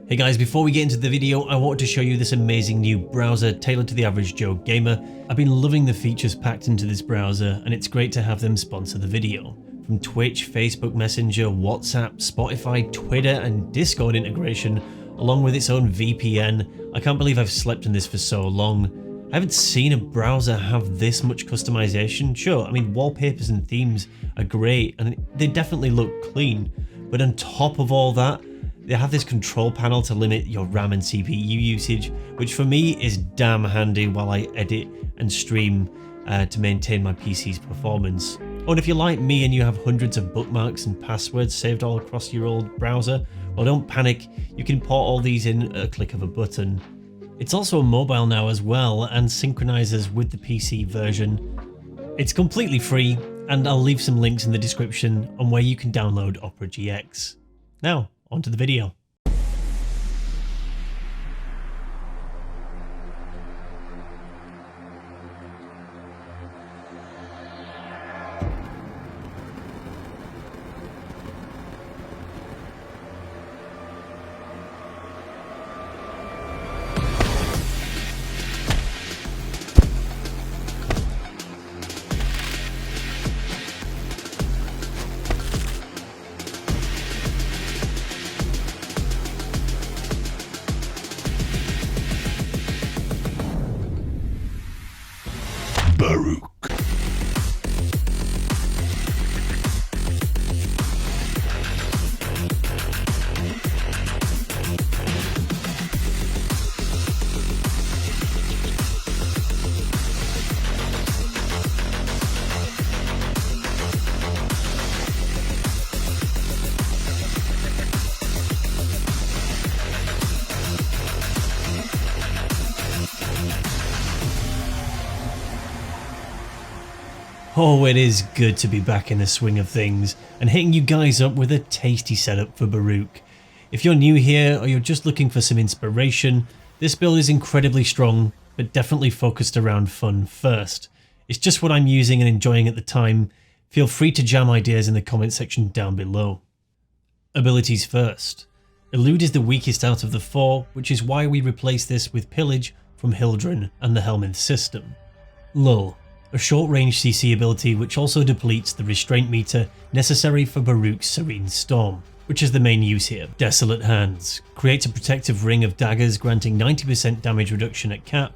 Hey guys, before we get into the video, I wanted to show you this amazing new browser tailored to the average Joe gamer. I've been loving the features packed into this browser, and it's great to have them sponsor the video. From Twitch, Facebook Messenger, WhatsApp, Spotify, Twitter, and Discord integration, along with its own VPN. I can't believe I've slept in this for so long. I haven't seen a browser have this much customization. Sure, I mean, wallpapers and themes are great, and they definitely look clean. But on top of all that, they have this control panel to limit your RAM and CPU usage, which for me is damn handy while I edit and stream to maintain my PC's performance. Oh, and if you're like me and you have hundreds of bookmarks and passwords saved all across your old browser, well, don't panic, you can port all these in at a click of a button. It's also mobile now as well and synchronizes with the PC version. It's completely free, and I'll leave some links in the description on where you can download Opera GX. Now, onto the video. Baruuk. Oh, it is good to be back in the swing of things and hitting you guys up with a tasty setup for Baruuk. If you're new here or you're just looking for some inspiration, this build is incredibly strong, but definitely focused around fun first. It's just what I'm using and enjoying at the time. Feel free to jam ideas in the comment section down below. Abilities first. Elude is the weakest out of the four, which is why we replace this with Pillage from Hildren and the Helminth system. Lull. A short-range CC ability which also depletes the restraint meter necessary for Baruuk's Serene Storm, which is the main use here. Desolate Hands creates a protective ring of daggers granting 90% damage reduction at cap.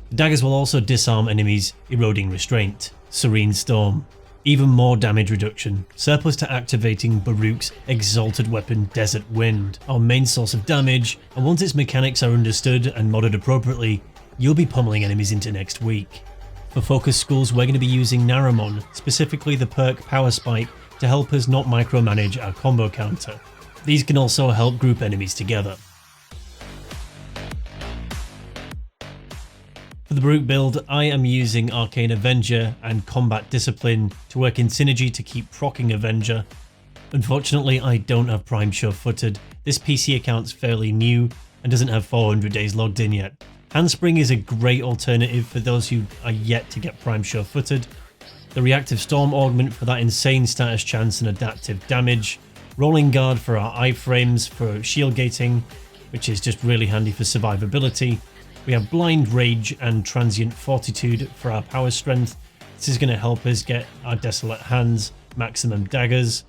The daggers will also disarm enemies, eroding restraint. Serene Storm, even more damage reduction, surplus to activating Baruuk's exalted weapon Desert Wind, our main source of damage, and once its mechanics are understood and modded appropriately, you'll be pummeling enemies into next week. For focus schools, we're going to be using Naramon, specifically the perk Power Spike, to help us not micromanage our combo counter. These can also help group enemies together. For the Baruuk build, I am using Arcane Avenger and Combat Discipline to work in synergy to keep proccing Avenger. Unfortunately, I don't have Prime sure-footed. This PC account's fairly new and doesn't have 400 days logged in yet. Handspring is a great alternative for those who are yet to get Prime sure-footed. The Reactive Storm Augment for that insane status chance and adaptive damage. Rolling Guard for our iframes for shield gating, which is just really handy for survivability. We have Blind Rage and Transient Fortitude for our power strength. This is going to help us get our Desolate Hands, maximum daggers.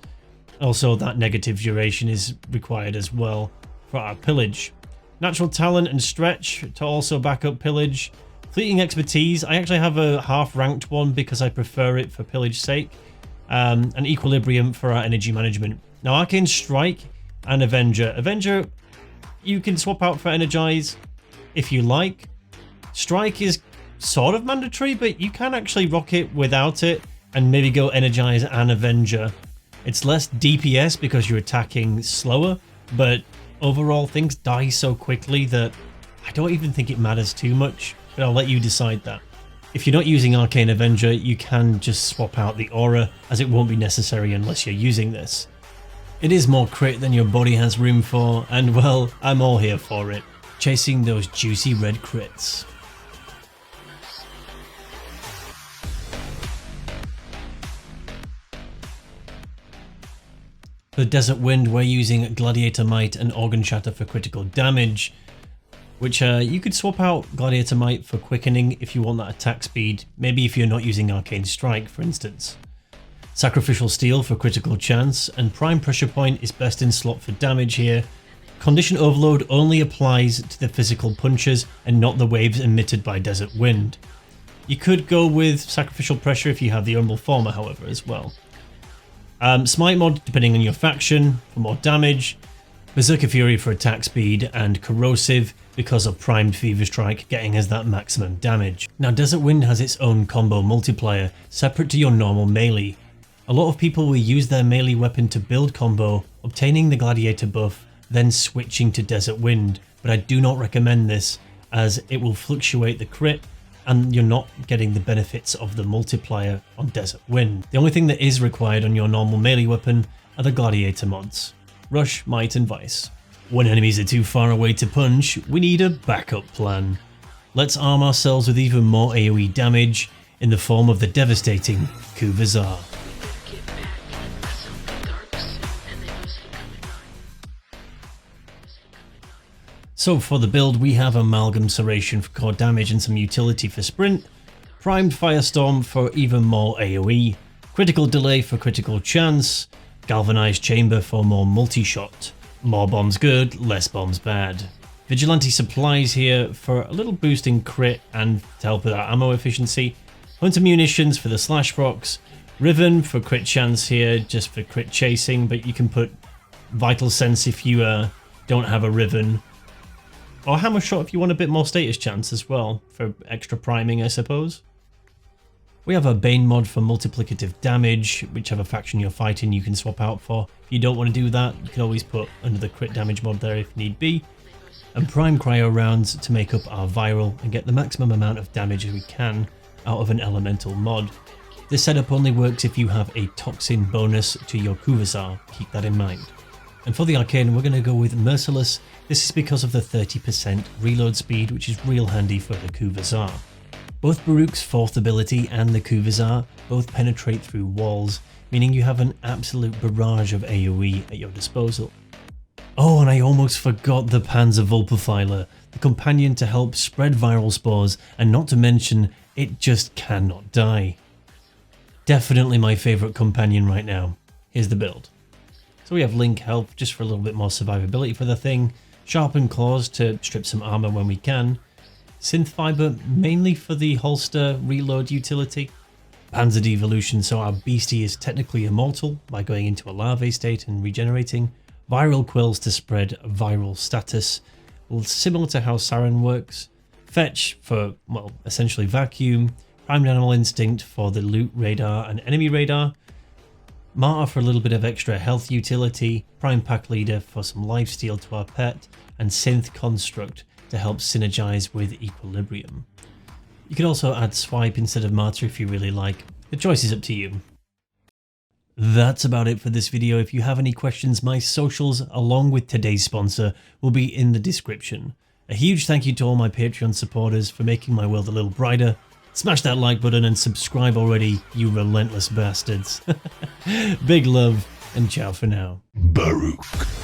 Also, that negative duration is required as well for our Pillage. Natural Talent and Stretch to also back up Pillage. Fleeting Expertise, I actually have a half-ranked one because I prefer it for Pillage's sake. And Equilibrium for our energy management. Now, Arcane Strike and Avenger. Avenger, you can swap out for Energize if you like. Strike is sort of mandatory, but you can actually rock it without it and maybe go Energize and Avenger. It's less DPS because you're attacking slower, but overall things die so quickly that I don't even think it matters too much, but I'll let you decide that. If you're not using Arcane Avenger, you can just swap out the aura, as it won't be necessary unless you're using this. It is more crit than your body has room for, and well, I'm all here for it. Chasing those juicy red crits. For Desert Wind, we're using Gladiator Might and Organ Shatter for critical damage, which you could swap out Gladiator Might for quickening if you want that attack speed, maybe if you're not using Arcane Strike, for instance. Sacrificial Steel for critical chance, and Prime Pressure Point is best in slot for damage here. Condition Overload only applies to the physical punches and not the waves emitted by Desert Wind. You could go with Sacrificial Pressure if you have the Umbral Former, however, as well. Smite Mod, depending on your faction, for more damage. Berserker Fury for attack speed, and Corrosive because of Primed Fever Strike getting us that maximum damage. Now, Desert Wind has its own combo multiplier, separate to your normal melee. A lot of people will use their melee weapon to build combo, obtaining the Gladiator buff, then switching to Desert Wind, but I do not recommend this as it will fluctuate the crit and you're not getting the benefits of the multiplier on Desert Wind. The only thing that is required on your normal melee weapon are the Gladiator mods: Rush, Might and Vice. When enemies are too far away to punch, we need a backup plan. Let's arm ourselves with even more AoE damage in the form of the devastating Kuva Zarr. So for the build, we have Amalgam Serration for core damage and some utility for sprint, Primed Firestorm for even more AoE, Critical Delay for critical chance, Galvanized Chamber for more multi-shot. More bombs good, less bombs bad. Vigilante Supplies here for a little boost in crit and to help with our ammo efficiency. Hunter Munitions for the slash procs. Riven for crit chance here, just for crit chasing, but you can put Vital Sense if you don't have a Riven. Or Hammer Shot if you want a bit more status chance as well, for extra priming I suppose. We have a Bane mod for multiplicative damage, whichever faction you're fighting you can swap out for. If you don't want to do that, you can always put another crit damage mod there if need be. And Prime Cryo rounds to make up our viral and get the maximum amount of damage as we can out of an elemental mod. This setup only works if you have a toxin bonus to your Kuva Zarr, keep that in mind. And for the arcane, we're going to go with Merciless. This is because of the 30% reload speed, which is real handy for the Kuva Zarr. Both Baruuk's 4th ability and the Kuva Zarr both penetrate through walls, meaning you have an absolute barrage of AoE at your disposal. Oh, and I almost forgot the Panzer Vulpaphiler, the companion to help spread viral spores, and not to mention, it just cannot die. Definitely my favourite companion right now. Here's the build. So we have Link Health just for a little bit more survivability for the thing, Sharpened Claws to strip some armor when we can, Synth Fiber mainly for the holster reload utility, Panzer Devolution so our beastie is technically immortal by going into a larvae state and regenerating, Viral Quills to spread viral status, similar to how Saren works, Fetch for, well, essentially vacuum, Primed Animal Instinct for the loot radar and enemy radar, Martyr for a little bit of extra health utility, Prime Pack Leader for some lifesteal to our pet, and Synth Construct to help synergize with Equilibrium. You can also add Swipe instead of Martyr if you really like. The choice is up to you. That's about it for this video. If you have any questions, my socials along with today's sponsor will be in the description. A huge thank you to all my Patreon supporters for making my world a little brighter. Smash that like button and subscribe already, you relentless bastards. Big love and ciao for now. Baruuk.